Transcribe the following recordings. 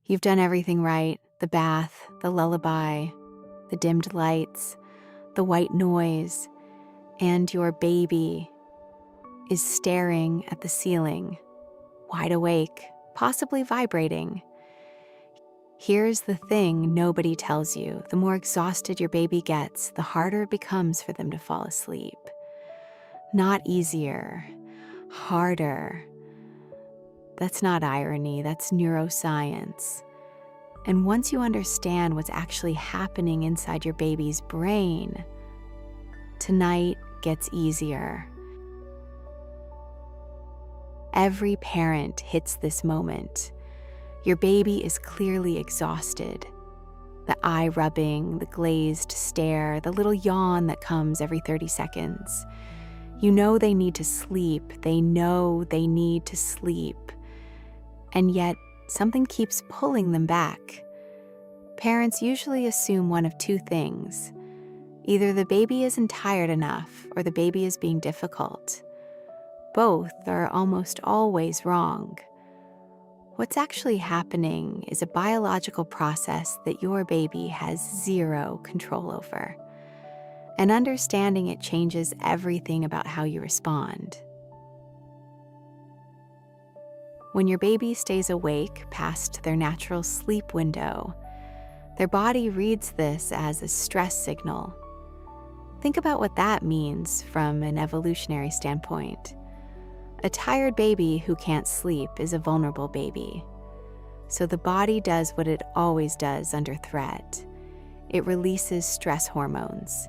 You've done everything right: the bath, the lullaby, the dimmed lights, the white noise, and your baby is staring at the ceiling, wide awake, possibly vibrating. Here's the thing nobody tells you: the more exhausted your baby gets, the harder it becomes for them to fall asleep. Not easier, harder. That's not irony, that's neuroscience. And once you understand what's actually happening inside your baby's brain, tonight gets easier. Every parent hits this moment. Your baby is clearly exhausted. The eye rubbing, the glazed stare, the little yawn that comes every 30 seconds. You know they need to sleep. They know they need to sleep. And yet, something keeps pulling them back. Parents usually assume one of two things. Either the baby isn't tired enough or the baby is being difficult. Both are almost always wrong. What's actually happening is a biological process that your baby has zero control over. And understanding it changes everything about how you respond. When your baby stays awake past their natural sleep window, their body reads this as a stress signal. Think about what that means from an evolutionary standpoint. A tired baby who can't sleep is a vulnerable baby. So the body does what it always does under threat. It releases stress hormones,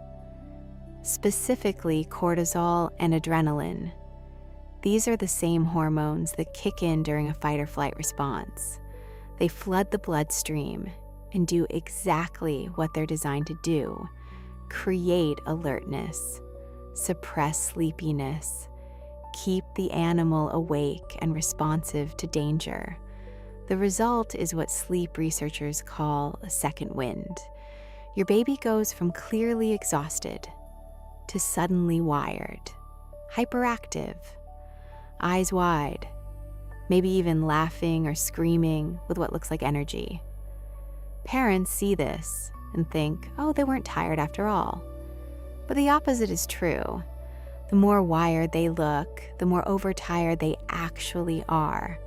specifically cortisol and adrenaline. These are the same hormones that kick in during a fight or flight response. They flood the bloodstream and do exactly what they're designed to do: create alertness, suppress sleepiness, keep the animal awake and responsive to danger. The result is what sleep researchers call a second wind. Your baby goes from clearly exhausted to suddenly wired, hyperactive, eyes wide, maybe even laughing or screaming with what looks like energy. Parents see this and think, oh, they weren't tired after all. But the opposite is true. The more wired they look, the more overtired they actually are.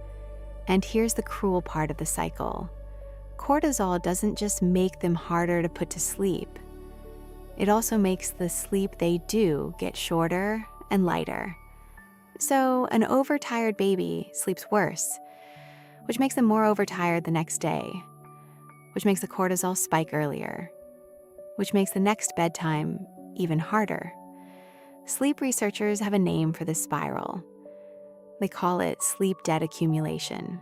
And here's the cruel part of the cycle. Cortisol doesn't just make them harder to put to sleep. It also makes the sleep they do get shorter and lighter. So an overtired baby sleeps worse, which makes them more overtired the next day, which makes the cortisol spike earlier, which makes the next bedtime even harder. Sleep researchers have a name for this spiral. They call it sleep debt accumulation.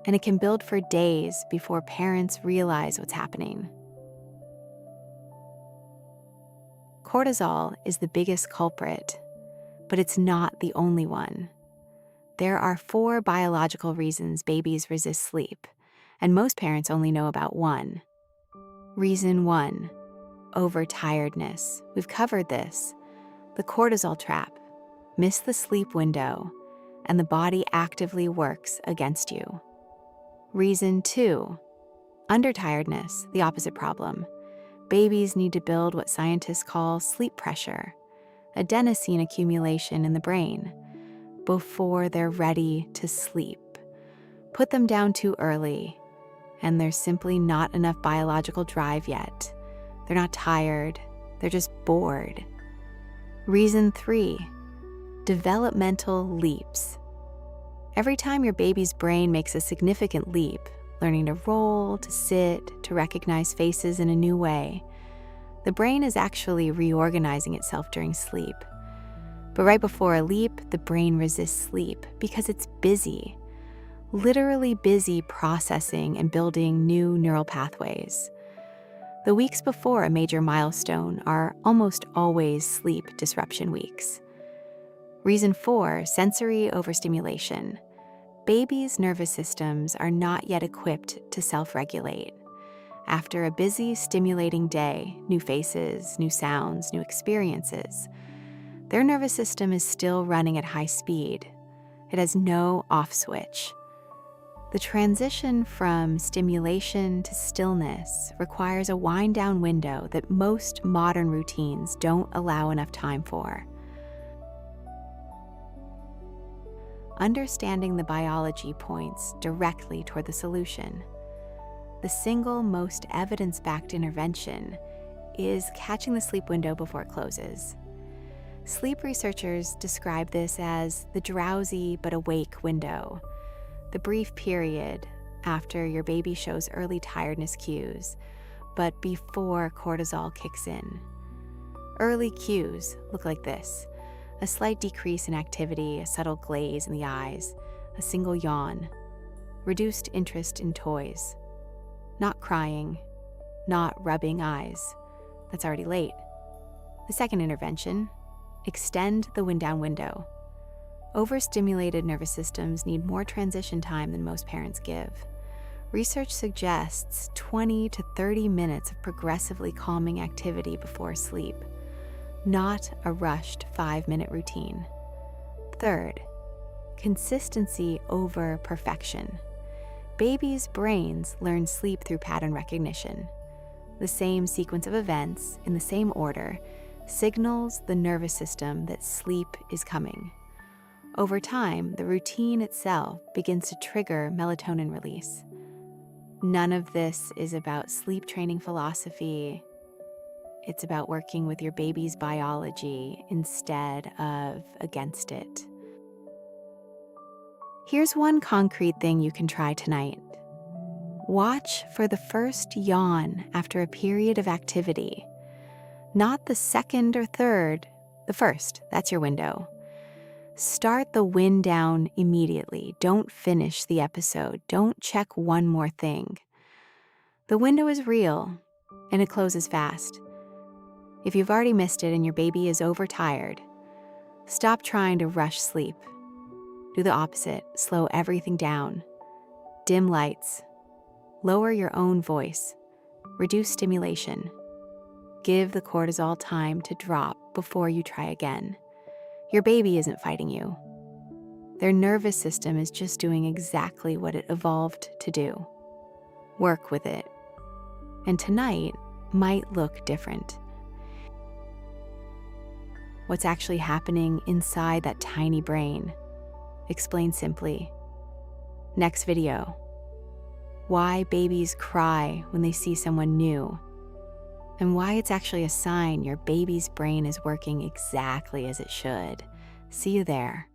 And it can build for days before parents realize what's happening. Cortisol is the biggest culprit, but it's not the only one. There are 4 biological reasons babies resist sleep, and most parents only know about one. Reason 1, overtiredness. We've covered this. The cortisol trap. Miss the sleep window, and the body actively works against you. Reason 2, undertiredness, the opposite problem. Babies need to build what scientists call sleep pressure, adenosine accumulation in the brain, before they're ready to sleep. Put them down too early, and there's simply not enough biological drive yet. They're not tired, they're just bored. Reason 3, developmental leaps. Every time your baby's brain makes a significant leap, learning to roll, to sit, to recognize faces in a new way, the brain is actually reorganizing itself during sleep. But right before a leap, the brain resists sleep because it's busy, literally busy processing and building new neural pathways. The weeks before a major milestone are almost always sleep disruption weeks. Reason 4, sensory overstimulation. Babies' nervous systems are not yet equipped to self-regulate. After a busy, stimulating day, new faces, new sounds, new experiences, their nervous system is still running at high speed. It has no off switch. The transition from stimulation to stillness requires a wind-down window that most modern routines don't allow enough time for. Understanding the biology points directly toward the solution. The single most evidence-backed intervention is catching the sleep window before it closes. Sleep researchers describe this as the drowsy but awake window, the brief period after your baby shows early tiredness cues, but before cortisol kicks in. Early cues look like this: a slight decrease in activity, a subtle glaze in the eyes, a single yawn, reduced interest in toys, not crying, not rubbing eyes. That's already late. The second intervention: extend the wind-down window. Overstimulated nervous systems need more transition time than most parents give. Research suggests 20 to 30 minutes of progressively calming activity before sleep, not a rushed 5-minute routine. Third, consistency over perfection. Babies' brains learn sleep through pattern recognition. The same sequence of events, in the same order, signals the nervous system that sleep is coming. Over time, the routine itself begins to trigger melatonin release. None of this is about sleep training philosophy. It's about working with your baby's biology instead of against it. Here's one concrete thing you can try tonight. Watch for the first yawn after a period of activity. Not the second or third, the first. That's your window. Start the wind down immediately. Don't finish the episode. Don't check one more thing. The window is real, and it closes fast. If you've already missed it and your baby is overtired, stop trying to rush sleep. Do the opposite. Slow everything down. Dim lights. Lower your own voice. Reduce stimulation. Give the cortisol time to drop before you try again. Your baby isn't fighting you. Their nervous system is just doing exactly what it evolved to do. Work with it. And tonight might look different. What's actually happening inside that tiny brain? Explain simply. Next video. Why babies cry when they see someone new, and why it's actually a sign your baby's brain is working exactly as it should. See you there.